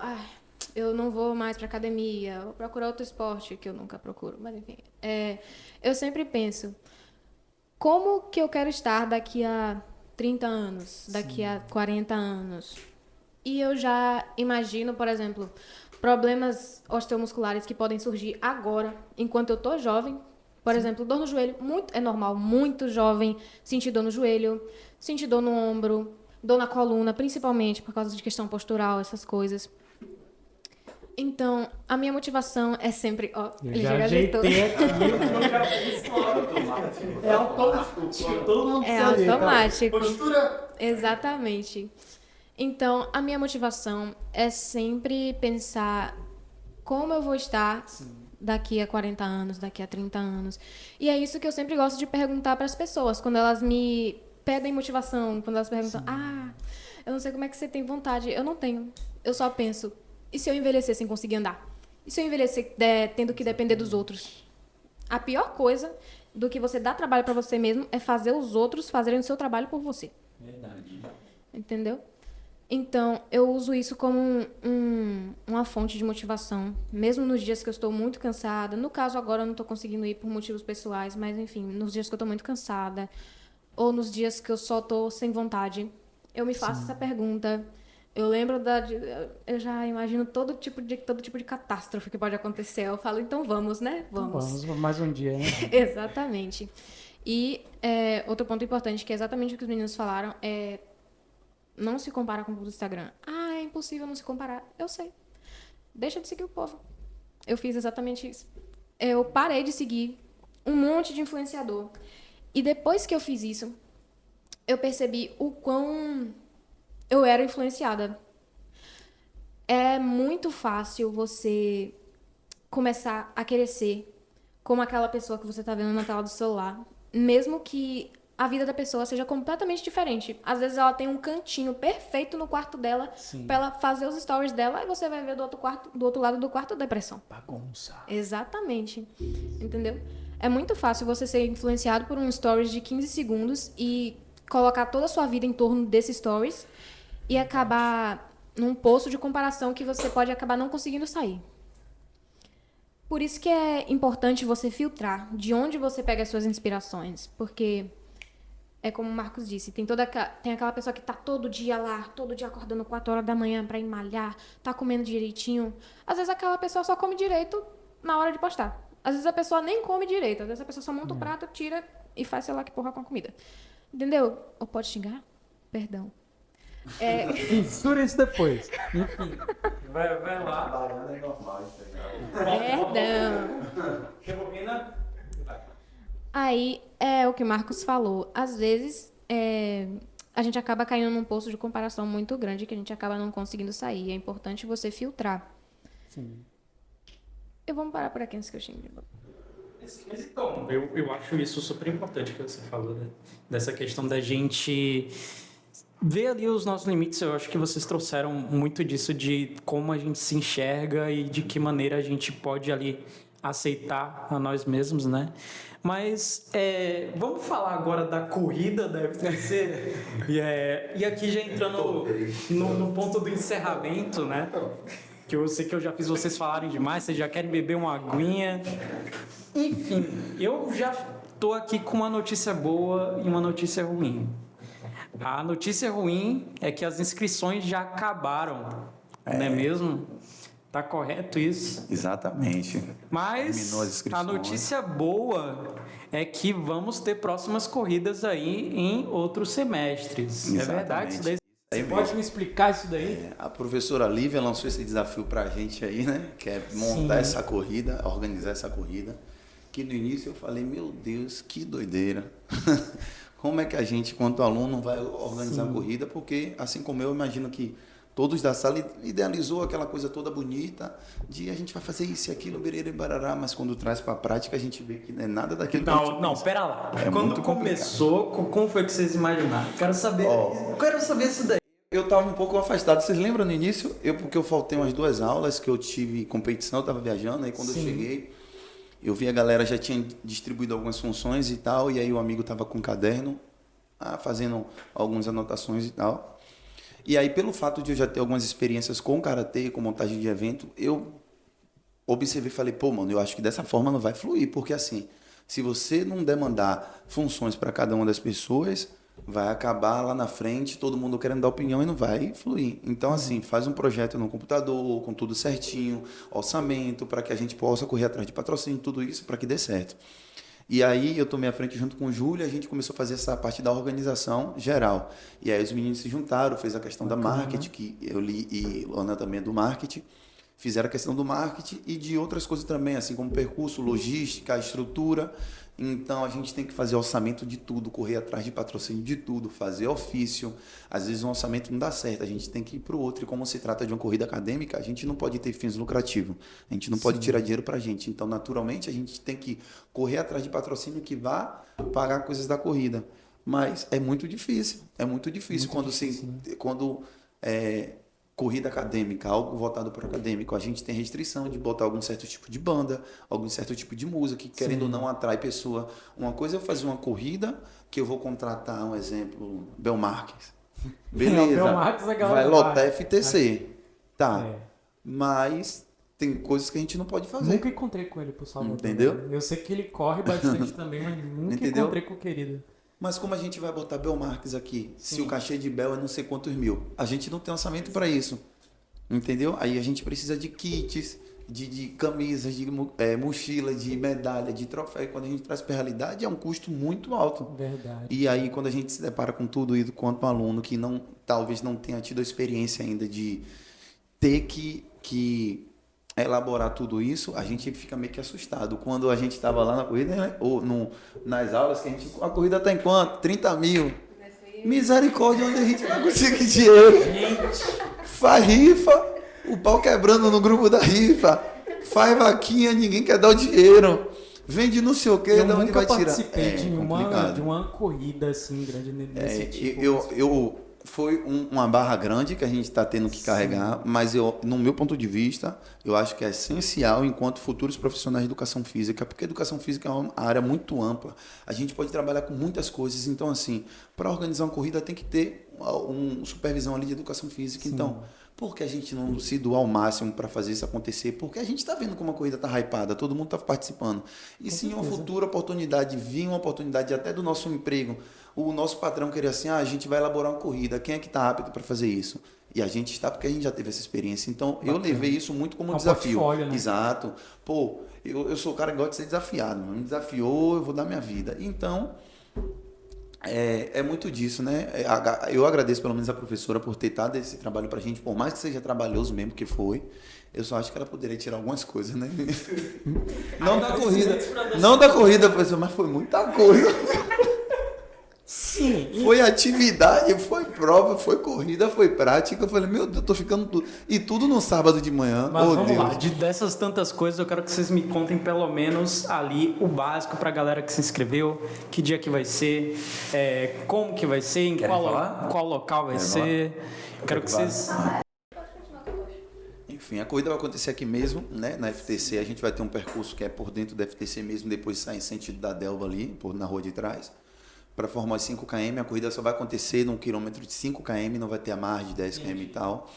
eu não vou mais pra academia, vou procurar outro esporte, que eu nunca procuro, mas enfim. Eu sempre penso, como que eu quero estar daqui a 30 anos, daqui a 40 anos? E eu já imagino, por exemplo... problemas osteomusculares que podem surgir agora, enquanto eu tô jovem. Por exemplo, dor no joelho, é normal, muito jovem, sentir dor no joelho, sentir dor no ombro, dor na coluna, principalmente por causa de questão postural, essas coisas. Então, a minha motivação é sempre... Eu já ajeitei aqui. É automático. Todo mundo É automático. Postura. Exatamente. Então, a minha motivação é sempre pensar como eu vou estar daqui a 40 anos, daqui a 30 anos. E é isso que eu sempre gosto de perguntar para as pessoas, quando elas me pedem motivação, quando elas perguntam, eu não sei como é que você tem vontade. Eu não tenho. Eu só penso, e se eu envelhecer sem conseguir andar? E se eu envelhecer tendo que depender dos outros? A pior coisa do que você dar trabalho para você mesmo é fazer os outros fazerem o seu trabalho por você. Verdade. Entendeu? Então, eu uso isso como uma fonte de motivação, mesmo nos dias que eu estou muito cansada. No caso, agora eu não estou conseguindo ir por motivos pessoais, mas enfim, nos dias que eu estou muito cansada, ou nos dias que eu só estou sem vontade, eu me faço essa pergunta. Eu lembro eu já imagino todo tipo de catástrofe que pode acontecer. Eu falo, então vamos, né? Vamos. Vamos, mais um dia, né? Exatamente. E outro ponto importante, que é exatamente o que os meninos falaram, é não se compara com o povo do Instagram. Ah, é impossível não se comparar. Eu sei. Deixa de seguir o povo. Eu fiz exatamente isso. Eu parei de seguir um monte de influenciador. E depois que eu fiz isso, eu percebi o quão eu era influenciada. É muito fácil você começar a querer ser como aquela pessoa que você está vendo na tela do celular, mesmo que a vida da pessoa seja completamente diferente. Às vezes ela tem um cantinho perfeito no quarto dela para ela fazer os stories dela e você vai ver do outro lado do quarto depressão. Bagunça. Exatamente. Entendeu? É muito fácil você ser influenciado por um stories de 15 segundos e colocar toda a sua vida em torno desse stories e acabar num poço de comparação que você pode acabar não conseguindo sair. Por isso que é importante você filtrar de onde você pega as suas inspirações, porque é como o Marcos disse, tem aquela pessoa que tá todo dia lá, todo dia acordando 4 horas da manhã para ir malhar, tá comendo direitinho. Às vezes aquela pessoa só come direito na hora de postar. Às vezes a pessoa nem come direito, às vezes a pessoa só monta o prato, tira e faz sei lá que porra com a comida. Entendeu? Ou pode xingar? Perdão. Censura isso depois. Enfim, vai lá. Baiana é normal, isso aí. Perdão. Rebobina. Aí é o que o Marcos falou. Às vezes a gente acaba caindo num poço de comparação muito grande que a gente acaba não conseguindo sair. É importante você filtrar. Sim. Eu vou parar por aqui antes que eu xingue. Mas então, eu acho isso super importante que você falou, né? Dessa questão da gente ver ali os nossos limites. Eu acho que vocês trouxeram muito disso de como a gente se enxerga e de que maneira a gente pode ali aceitar a nós mesmos, né? Mas vamos falar agora da corrida da FTC e aqui já entrando no ponto do encerramento, né? Que eu sei que eu já fiz vocês falarem demais, vocês já querem beber uma aguinha. Enfim, eu já tô aqui com uma notícia boa e uma notícia ruim. A notícia ruim é que as inscrições já acabaram, não é mesmo? Tá correto isso? Exatamente. Mas Terminou as a inscrições. notícia boa é que vamos ter próximas corridas aí em outros semestres. Exatamente. É verdade isso daí? Aí Você mesmo. pode me explicar isso daí? A professora Lívia lançou esse desafio pra gente aí, né? Que é montar Sim. essa corrida, organizar essa corrida. Que no início eu falei, meu Deus, que doideira. Como é que a gente, quanto aluno, vai organizar a corrida? Porque, assim como eu imagino que todos da sala idealizou aquela coisa toda bonita de a gente vai fazer isso e aquilo, bererê, barará, mas quando traz para a prática a gente vê que não é nada daquilo que a gente Não, pensa. pera lá. É Quando muito começou, como foi que vocês imaginaram? Quero saber. Ó. Quero saber isso daí. Eu estava um pouco afastado. Vocês lembram no início? Porque eu faltei umas 2 aulas que eu tive competição, eu estava viajando, aí quando eu cheguei, eu vi a galera já tinha distribuído algumas funções e tal, e aí o amigo estava com um caderno, fazendo algumas anotações e tal. E aí, pelo fato de eu já ter algumas experiências com karatê, com montagem de evento, eu observei e falei, pô, mano, eu acho que dessa forma não vai fluir, porque assim, se você não demandar funções para cada uma das pessoas, vai acabar lá na frente todo mundo querendo dar opinião e não vai fluir. Então, assim, faz um projeto no computador, com tudo certinho, orçamento, para que a gente possa correr atrás de patrocínio, tudo isso para que dê certo. E aí eu tomei a frente junto com o Júlio, a gente começou a fazer essa parte da organização geral. E aí os meninos se juntaram, fez a questão da marketing, que eu li, e Ana também é do marketing, fizeram a questão do marketing e de outras coisas também, assim como percurso, logística, estrutura. Então a gente tem que fazer orçamento de tudo, correr atrás de patrocínio de tudo, fazer ofício. Às vezes um orçamento não dá certo, a gente tem que ir para o outro. E como se trata de uma corrida acadêmica, a gente não pode ter fins lucrativos, a gente não pode tirar dinheiro para a gente. Então, naturalmente, a gente tem que correr atrás de patrocínio que vá pagar coisas da corrida. Mas é muito difícil quando corrida acadêmica, algo voltado para o acadêmico, a gente tem restrição de botar algum certo tipo de banda, algum certo tipo de música, que querendo ou não atrai pessoa. Uma coisa é eu fazer uma corrida, que eu vou contratar, um exemplo, Belmarques. Beleza. Não, Marcos, a galera Vai lotar vai. FTC. Tá. É. Mas tem coisas que a gente não pode fazer. Nunca encontrei com ele por Salvador. Entendeu? Né? Eu sei que ele corre bastante também, mas nunca Entendeu? encontrei com o querido. Mas como a gente vai botar Belmarques aqui? Se o cachê de Bel é não sei quantos mil. A gente não tem orçamento para isso. Entendeu? Aí a gente precisa de kits, de camisas, de mochila, de medalha, de troféu. E quando a gente traz para a realidade, é um custo muito alto. Verdade. E aí, quando a gente se depara com tudo isso, quanto um aluno que talvez não tenha tido a experiência ainda de ter que elaborar tudo isso, a gente fica meio que assustado. Quando a gente estava lá na corrida, né? Ou nas aulas, a corrida está em quanto? 30 mil. Misericórdia, onde a gente vai conseguir dinheiro? Faz rifa, o pau quebrando no grupo da rifa. Faz vaquinha, ninguém quer dar o dinheiro. Vende não sei o que, Eu de onde nunca vai tirar? participei de complicado. uma corrida assim grande nesse tipo. Foi uma barra grande que a gente está tendo que carregar, mas no meu ponto de vista, eu acho que é essencial enquanto futuros profissionais de educação física, porque educação física é uma área muito ampla. A gente pode trabalhar com muitas coisas, então assim, para organizar uma corrida tem que ter uma supervisão ali de educação física. Sim. Então, por que a gente não se doar ao máximo para fazer isso acontecer? Porque a gente está vendo como a corrida está hypada, todo mundo está participando. E se em uma futura oportunidade vir uma oportunidade até do nosso emprego, o nosso patrão queria assim, a gente vai elaborar uma corrida, quem é que está apto para fazer isso? E a gente está porque a gente já teve essa experiência. Então, eu levei isso muito como um desafio. Né? Exato. Pô, eu sou o cara que gosta de ser desafiado. Me desafiou, eu vou dar minha vida. Então, é muito disso, né? Eu agradeço pelo menos a professora por ter dado esse trabalho para a gente, por mais que seja trabalhoso mesmo que foi. Eu só acho que ela poderia tirar algumas coisas, né? Não da corrida, professor, mas foi muita coisa. Sim. Foi atividade, foi prova, foi corrida, foi prática. Eu falei, meu Deus, eu tô ficando tudo. E tudo no sábado de manhã. Mas vamos Deus. lá, dessas tantas coisas, eu quero que vocês me contem pelo menos ali o básico pra galera que se inscreveu, que dia que vai ser, como que vai ser, em qual local vai ser. Eu quero que vocês... Enfim, a corrida vai acontecer aqui mesmo, né? Na FTC. A gente vai ter um percurso que é por dentro da FTC mesmo, depois sai em sentido da Delva ali, na rua de trás. Para formar os 5 km, a corrida só vai acontecer num quilômetro de 5 km, não vai ter a margem de 10 km e tal.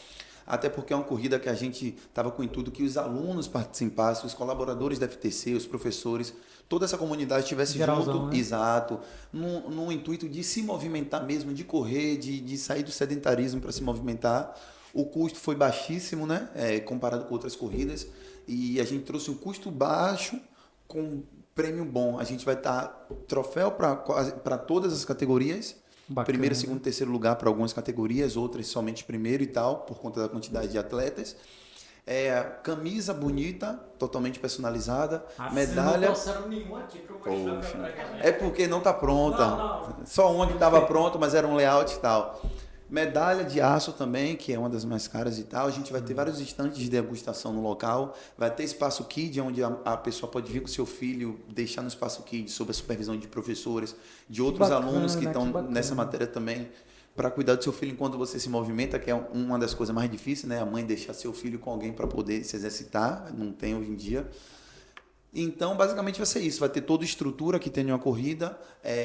Até porque é uma corrida que a gente estava com o intuito que os alunos participassem, os colaboradores da FTC, os professores, toda essa comunidade estivesse junto, né? Exato, num intuito de se movimentar mesmo, de correr, de sair do sedentarismo para se movimentar. O custo foi baixíssimo, né? Comparado com outras corridas, e a gente trouxe um custo baixo com prêmio bom. A gente vai estar troféu para todas as categorias. Bacana. Primeiro, segundo, terceiro lugar para algumas categorias, outras somente primeiro e tal, por conta da quantidade de atletas. Camisa bonita, totalmente personalizada. Medalha. Não trouxeram nenhuma aqui para eu mostrar pra galera. É porque não está pronta. Não. Só uma que estava pronta, mas era um layout e tal. Medalha de aço também, que é uma das mais caras e tal. A gente vai ter vários estantes de degustação no local. Vai ter espaço Kids, onde a pessoa pode vir com o seu filho, deixar no espaço Kids, sob a supervisão de professores, de outros alunos que estão nessa matéria também, para cuidar do seu filho enquanto você se movimenta, que é uma das coisas mais difíceis, né? A mãe deixar seu filho com alguém para poder se exercitar, não tem hoje em dia. Então, basicamente vai ser isso. Vai ter toda a estrutura que tem uma corrida,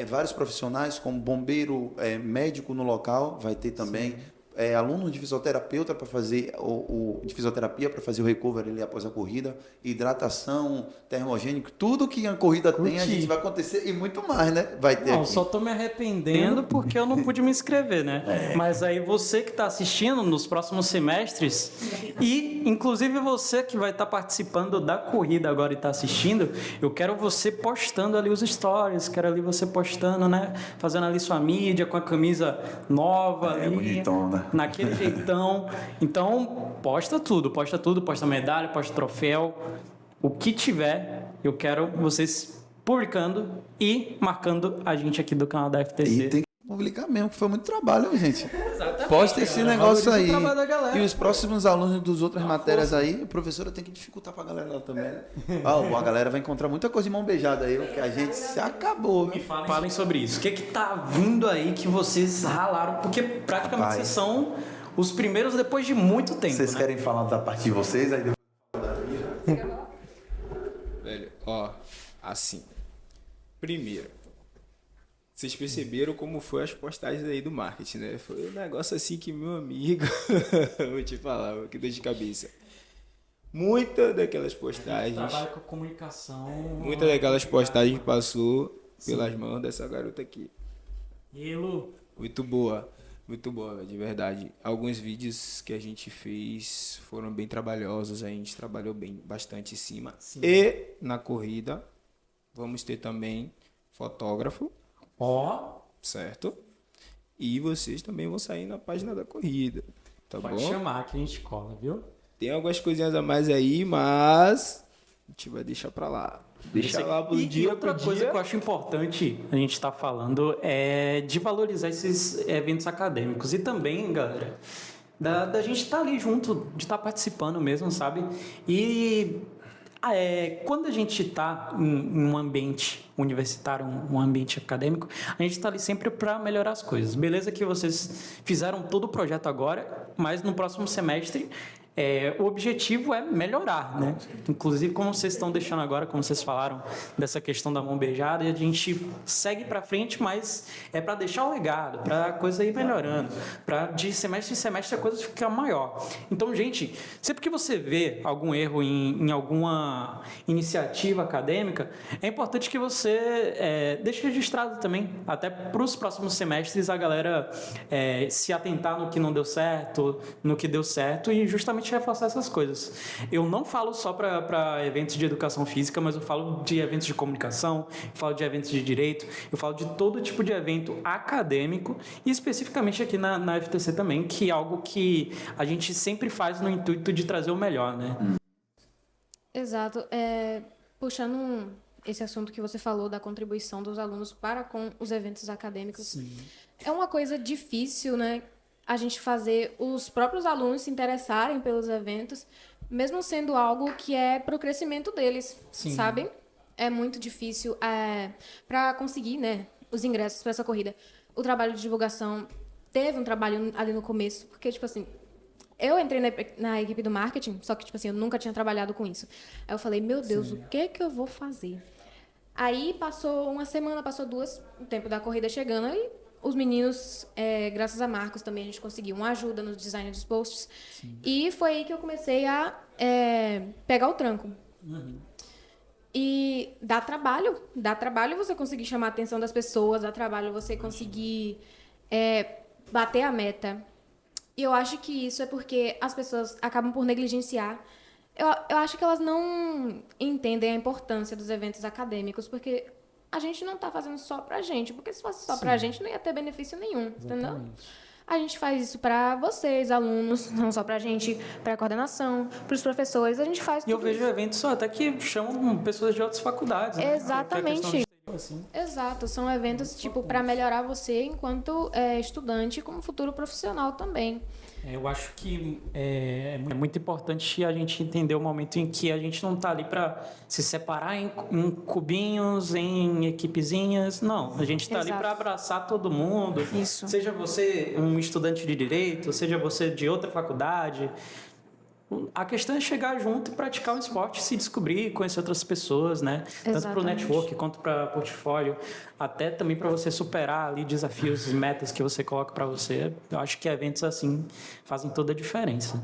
vários profissionais, como bombeiro, médico no local, vai ter também aluno de fisioterapeuta para fazer de fisioterapia para fazer o recovery ali após a corrida, hidratação, termogênico, tudo que a corrida tem, a gente vai acontecer e muito mais, né? Vai ter. Não, aqui. só tô me arrependendo porque eu não pude me inscrever, né? Mas aí você que está assistindo nos próximos semestres e inclusive você que vai estar participando da corrida agora e está assistindo, eu quero você postando ali os stories, quero ali você postando, né? Fazendo ali sua mídia com a camisa nova ali. Bonitão, né? Naquele jeitão. Então, posta tudo, posta medalha, posta troféu, o que tiver, eu quero vocês publicando e marcando a gente aqui do canal da FTC. E tem que publicar mesmo, que foi muito trabalho, gente. Exatamente. Posta esse negócio aí. E E os próximos alunos das outras matérias aí, a professora tem que dificultar pra galera lá também. A galera vai encontrar muita coisa de mão beijada aí, porque a gente se acabou. Me falem sobre isso. O que tá vindo aí que vocês ralaram? Porque praticamente vocês são os primeiros depois de muito tempo. Vocês querem falar da parte de vocês? Aí Velho, assim. Primeiro, Vocês perceberam como foi as postagens aí do marketing, né? Foi um negócio assim que, meu amigo, vou te falar, que dor de cabeça. Muita daquelas postagens, Trabalho com comunicação. muita daquelas postagens passou pelas mãos dessa garota aqui. E Lu, Muito boa, de verdade. Alguns vídeos que a gente fez foram bem trabalhosos, a gente trabalhou bastante em cima. Sim. E na corrida, vamos ter também fotógrafo, ó, certo? E vocês também vão sair na página da corrida, tá pode bom? chamar que a gente cola, viu? Tem algumas coisinhas a mais aí, mas a gente vai deixar pra lá. Deixa lá pro e dia outra pro coisa dia. que eu acho importante a gente estar falando é de valorizar esses eventos acadêmicos. E também, galera, da gente estar ali junto, de estar participando mesmo, sabe? E quando a gente está em um ambiente universitário, um ambiente acadêmico, a gente está ali sempre para melhorar as coisas. Beleza que vocês fizeram todo o projeto agora, mas no próximo semestre o objetivo é melhorar, né? Inclusive, como vocês estão deixando agora, como vocês falaram dessa questão da mão beijada, e a gente segue para frente, mas é para deixar o legado, para a coisa ir melhorando, para de semestre em semestre a coisa ficar maior. Então, gente, sempre que você vê algum erro em alguma iniciativa acadêmica, é importante que você deixe registrado também, até para os próximos semestres a galera se atentar no que não deu certo, no que deu certo e justamente reforçar essas coisas. Eu não falo só para eventos de educação física, mas eu falo de eventos de comunicação, eu falo de eventos de direito, eu falo de todo tipo de evento acadêmico e especificamente aqui na FTC também, que é algo que a gente sempre faz no intuito de trazer o melhor, né? Exato. Puxando esse assunto que você falou da contribuição dos alunos para com os eventos acadêmicos, Sim. é uma coisa difícil, né? A gente fazer os próprios alunos se interessarem pelos eventos, mesmo sendo algo que é para o crescimento deles, Sim. sabe? É muito difícil para conseguir, né, os ingressos para essa corrida. O trabalho de divulgação teve um trabalho ali no começo, porque, tipo assim, eu entrei na equipe do marketing, só que, tipo assim, eu nunca tinha trabalhado com isso. Aí eu falei, meu Deus, Sim. o que eu vou fazer? Aí passou uma semana, passou duas, o tempo da corrida chegando, aí os meninos, graças a Marcos também, a gente conseguiu uma ajuda no design dos posts. Sim. E foi aí que eu comecei a pegar o tranco. Uhum. E dá trabalho você conseguir chamar a atenção das pessoas, dá trabalho você conseguir bater a meta. E eu acho que isso é porque as pessoas acabam por negligenciar. Eu acho que elas não entendem a importância dos eventos acadêmicos, porque a gente não está fazendo só pra gente, porque se fosse só pra gente não ia ter benefício nenhum, entendeu? A gente faz isso para vocês, alunos, não só pra gente, pra coordenação, pros professores, a gente faz tudo E eu vejo isso. eventos até que chamam pessoas de outras faculdades, né? Exatamente. Que é questão de assim. Exato, são eventos tipo para melhorar você enquanto estudante, como futuro profissional também. Eu acho que é muito importante a gente entender o momento em que a gente não está ali para se separar em cubinhos, em equipezinhas. Não, a gente está ali Exato. para abraçar todo mundo. Isso. Seja você um estudante de direito, seja você de outra faculdade. A questão é chegar junto e praticar um esporte, se descobrir, conhecer outras pessoas, né? Tanto para o Exatamente. network quanto para portfólio, até também para você superar ali desafios e metas que você coloca para você. Eu acho que eventos assim fazem toda a diferença.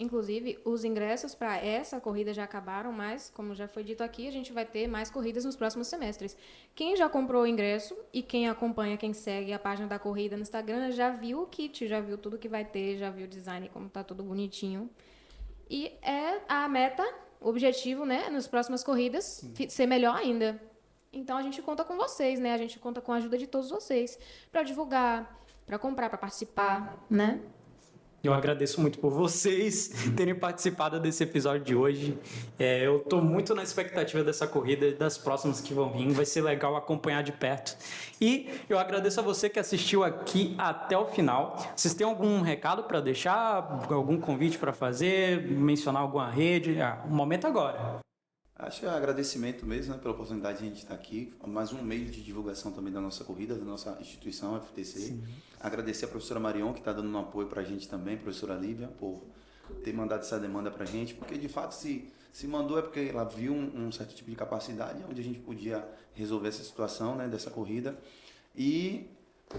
Inclusive, os ingressos para essa corrida já acabaram, mas, como já foi dito aqui, a gente vai ter mais corridas nos próximos semestres. Quem já comprou o ingresso e quem acompanha, quem segue a página da corrida no Instagram, já viu o kit, já viu tudo que vai ter, já viu o design, como tá tudo bonitinho. E a meta, o objetivo, né, nas próximas corridas, ser melhor ainda. Então, a gente conta com vocês, né? A gente conta com a ajuda de todos vocês para divulgar, para comprar, para participar, né? Eu agradeço muito por vocês terem participado desse episódio de hoje. Eu estou muito na expectativa dessa corrida e das próximas que vão vir. Vai ser legal acompanhar de perto. E eu agradeço a você que assistiu aqui até o final. Vocês têm algum recado para deixar? Algum convite para fazer? Mencionar alguma rede? O momento agora. Acho que é agradecimento mesmo, né, pela oportunidade de a gente estar aqui. Mais um meio de divulgação também da nossa corrida, da nossa instituição, a FTC. Sim. Agradecer a professora Marion, que está dando um apoio para a gente também, professora Lívia, por ter mandado essa demanda para a gente, porque de fato se mandou é porque ela viu um certo tipo de capacidade onde a gente podia resolver essa situação, né, dessa corrida. E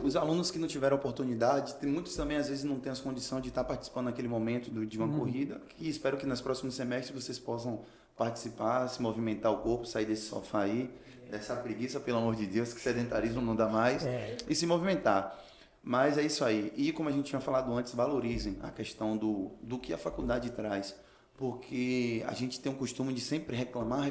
os alunos que não tiveram oportunidade, tem muitos também às vezes não têm as condições de estar participando naquele momento de uma corrida, e espero que nos próximos semestres vocês possam participar, se movimentar o corpo, sair desse sofá aí, dessa preguiça, pelo amor de Deus, que sedentarismo não dá mais, e se movimentar. Mas é isso aí. E como a gente tinha falado antes, valorizem a questão do que a faculdade traz. Porque a gente tem um costume de sempre reclamar,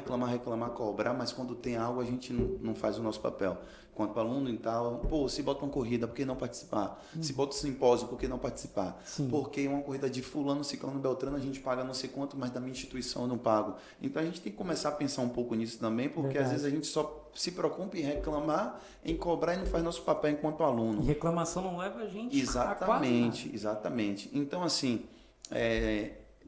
cobrar, mas quando tem algo a gente não faz o nosso papel. Quanto aluno e tal, pô, se bota uma corrida, por que não participar? Se bota um simpósio, por que não participar? Sim. Porque uma corrida de fulano, ciclano, beltrano, a gente paga não sei quanto, mas da minha instituição eu não pago. Então a gente tem que começar a pensar um pouco nisso também, porque às vezes a gente só se preocupa em reclamar, em cobrar e não faz nosso papel enquanto aluno. E reclamação não leva a gente Exatamente, exatamente. Então, assim,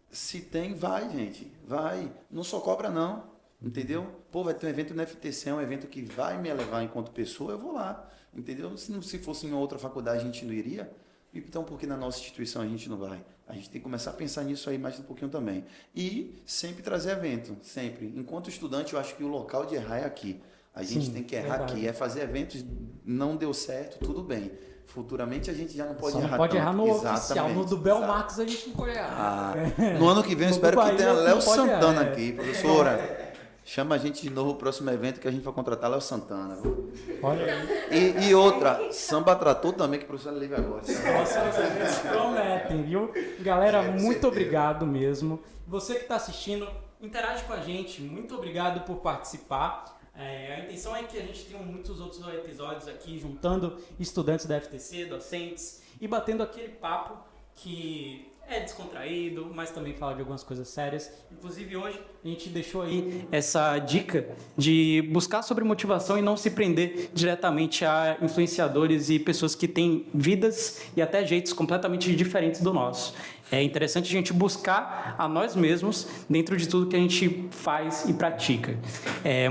se tem, vai, gente. Vai. Não só cobra, não. Entendeu? Pô, vai ter um evento no FTC, é um evento que vai me elevar enquanto pessoa, eu vou lá. Entendeu? Se fosse em outra faculdade, a gente não iria. Então, por que na nossa instituição a gente não vai? A gente tem que começar a pensar nisso aí mais um pouquinho também. E sempre trazer evento, sempre. Enquanto estudante, eu acho que o local de errar é aqui. A gente tem que errar aqui. É fazer eventos, não deu certo, tudo bem. Futuramente a gente já não pode Só errar. não pode tanto. errar no Exatamente, oficial. No do Bel exato. Marques a gente não pode errar. No ano que vem eu No espero do que Bahia tenha não Léo pode Santana errar, aqui. Professora, chama a gente de novo no próximo evento que a gente vai contratar Léo Santana. Viu? Olha aí. E outra, Samba Trator também, que a professora liga agora. Nossa, vocês prometem, viu? Galera, muito obrigado mesmo. Você que está assistindo, interage com a gente. Muito obrigado por participar. A intenção é que a gente tenha muitos outros episódios aqui, juntando estudantes da FTC, docentes, e batendo aquele papo que é descontraído, mas também fala de algumas coisas sérias. Inclusive hoje a gente deixou aí essa dica de buscar sobre motivação e não se prender diretamente a influenciadores e pessoas que têm vidas e até jeitos completamente diferentes do nosso. É interessante a gente buscar a nós mesmos dentro de tudo que a gente faz e pratica.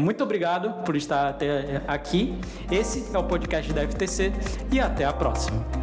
Muito obrigado por estar até aqui. Esse é o podcast da FTC e até a próxima.